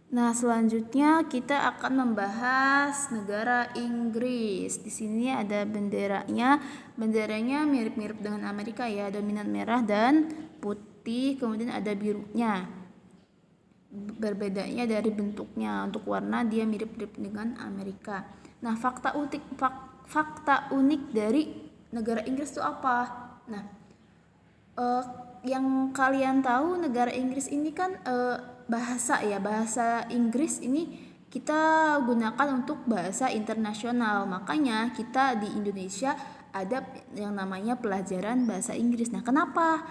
Nah, selanjutnya kita akan membahas negara Inggris. Di sini ada benderanya. Benderanya mirip-mirip dengan Amerika ya, dominan merah dan putih, kemudian ada birunya. Berbedanya dari bentuknya. Untuk warna dia mirip-mirip dengan Amerika. Nah, fakta unik dari negara Inggris itu apa? Nah, yang kalian tahu negara Inggris ini kan bahasa Inggris ini kita gunakan untuk bahasa internasional. Makanya kita di Indonesia ada yang namanya pelajaran bahasa Inggris. Nah, kenapa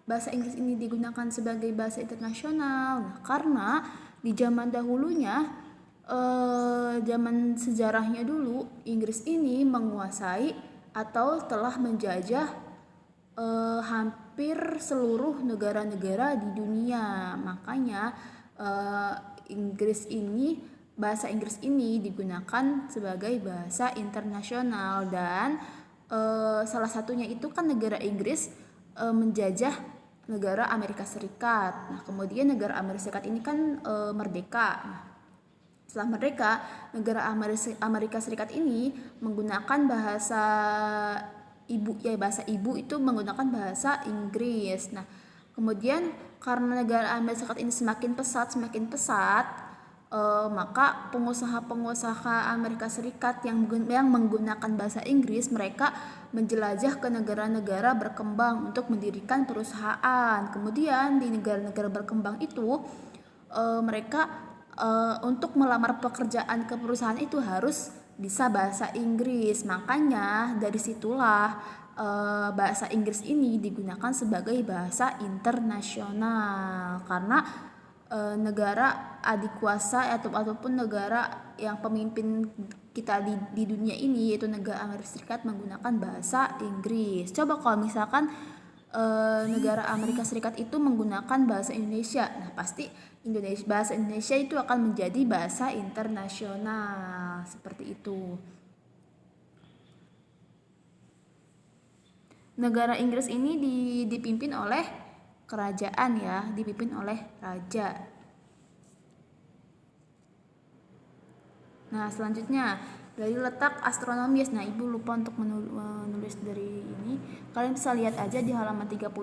bahasa Inggris ini digunakan sebagai bahasa internasional? Nah, karena di zaman dahulunya, zaman sejarahnya dulu, Inggris ini menguasai atau telah menjajah hampir seluruh negara-negara di dunia. Makanya bahasa Inggris ini digunakan sebagai bahasa internasional dan salah satunya itu kan negara Inggris menjajah negara Amerika Serikat. Nah, kemudian negara Amerika Serikat ini kan merdeka. Nah, setelah merdeka, negara Amerika Serikat ini menggunakan bahasa ibu itu menggunakan bahasa Inggris. Nah, kemudian karena negara Amerika Serikat ini semakin pesat, maka pengusaha-pengusaha Amerika Serikat yang menggunakan bahasa Inggris, mereka menjelajah ke negara-negara berkembang untuk mendirikan perusahaan. Kemudian di negara-negara berkembang itu mereka untuk melamar pekerjaan ke perusahaan itu harus bisa bahasa Inggris. Makanya dari situlah bahasa Inggris ini digunakan sebagai bahasa internasional karena negara adik kuasa ataupun negara yang pemimpin kita di dunia ini yaitu negara Amerika Serikat menggunakan bahasa Inggris. Coba kalau misalkan negara Amerika Serikat itu menggunakan bahasa Indonesia, nah pasti bahasa Indonesia itu akan menjadi bahasa internasional seperti itu. Negara Inggris ini dipimpin oleh kerajaan ya, dipimpin oleh raja. Nah, selanjutnya dari letak astronomis. Nah, Ibu lupa untuk menulis dari ini. Kalian bisa lihat aja di halaman 36.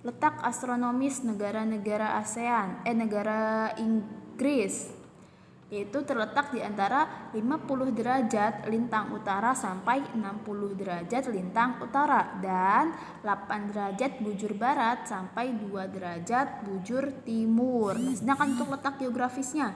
Letak astronomis negara-negara ASEAN, negara Inggris, yaitu terletak di antara 50 derajat lintang utara sampai 60 derajat lintang utara dan 8 derajat bujur barat sampai 2 derajat bujur timur. Nah, sedangkan untuk letak geografisnya,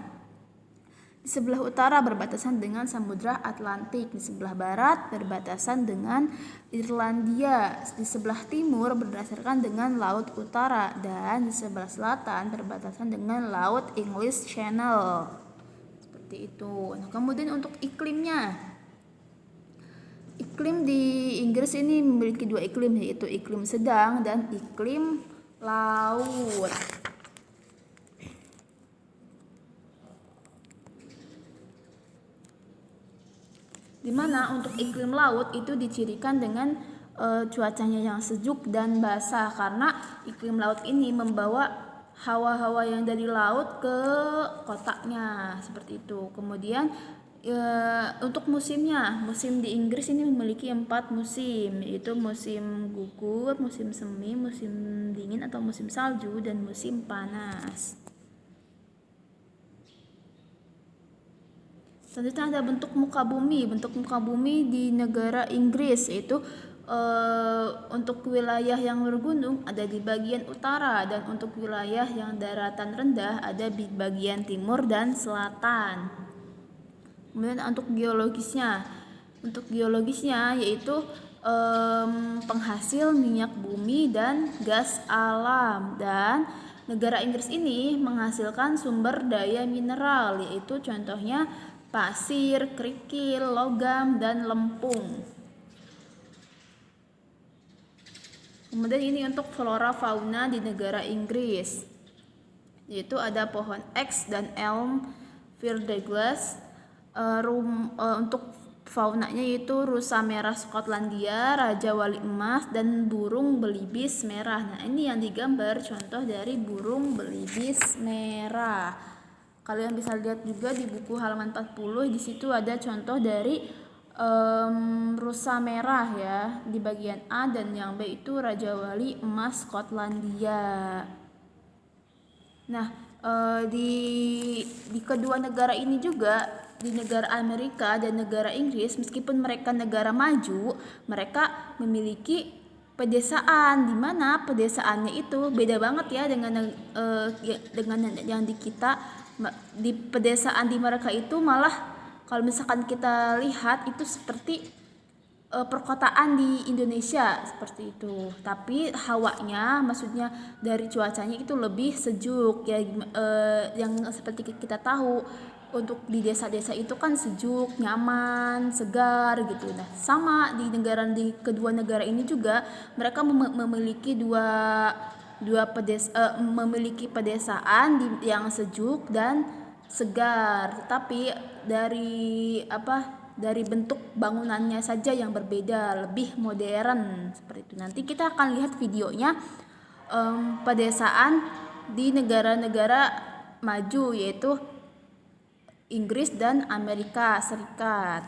di sebelah utara berbatasan dengan Samudra Atlantik, di sebelah barat berbatasan dengan Irlandia, di sebelah timur berdasarkan dengan Laut Utara, dan di sebelah selatan berbatasan dengan Laut English Channel. Seperti itu. Nah, kemudian untuk iklimnya, iklim di Inggris ini memiliki 2 iklim, yaitu iklim sedang dan iklim laut. Dimana untuk iklim laut itu dicirikan dengan cuacanya yang sejuk dan basah, karena iklim laut ini membawa hawa-hawa yang dari laut ke kotanya seperti itu. Kemudian untuk musimnya, musim di Inggris ini memiliki 4 musim, yaitu musim gugur, musim semi, musim dingin atau musim salju, dan musim panas. Selanjutnya ada bentuk muka bumi. Bentuk muka bumi di negara Inggris yaitu untuk wilayah yang bergunung ada di bagian utara, dan untuk wilayah yang daratan rendah ada di bagian timur dan selatan. Kemudian untuk geologisnya yaitu penghasil minyak bumi dan gas alam, dan negara Inggris ini menghasilkan sumber daya mineral, yaitu contohnya pasir, kerikil, logam, dan lempung. Kemudian ini untuk flora fauna di negara Inggris, yaitu ada pohon X dan elm, fir Douglas. Untuk faunanya yaitu rusa merah Skotlandia, raja wali emas, dan burung belibis merah. Nah, ini yang digambar contoh dari burung belibis merah. Kalian bisa lihat juga di buku halaman 40, di situ ada contoh dari rusa merah ya di bagian A, dan yang B itu Raja Wali Emas Skotlandia. Nah, di kedua negara ini juga, di negara Amerika dan negara Inggris, meskipun mereka negara maju, mereka memiliki pedesaan, di mana pedesaannya itu beda banget ya dengan yang di kita. Di pedesaan di mereka itu malah kalau misalkan kita lihat itu seperti perkotaan di Indonesia seperti itu, tapi hawanya, maksudnya dari cuacanya itu lebih sejuk ya, yang seperti kita tahu untuk di desa-desa itu kan sejuk, nyaman, segar gitu. Nah, sama di kedua negara ini juga mereka memiliki memiliki pedesaan yang sejuk dan segar, tetapi dari bentuk bangunannya saja yang berbeda, lebih modern seperti itu. Nanti kita akan lihat videonya pedesaan di negara-negara maju, yaitu Inggris dan Amerika Serikat.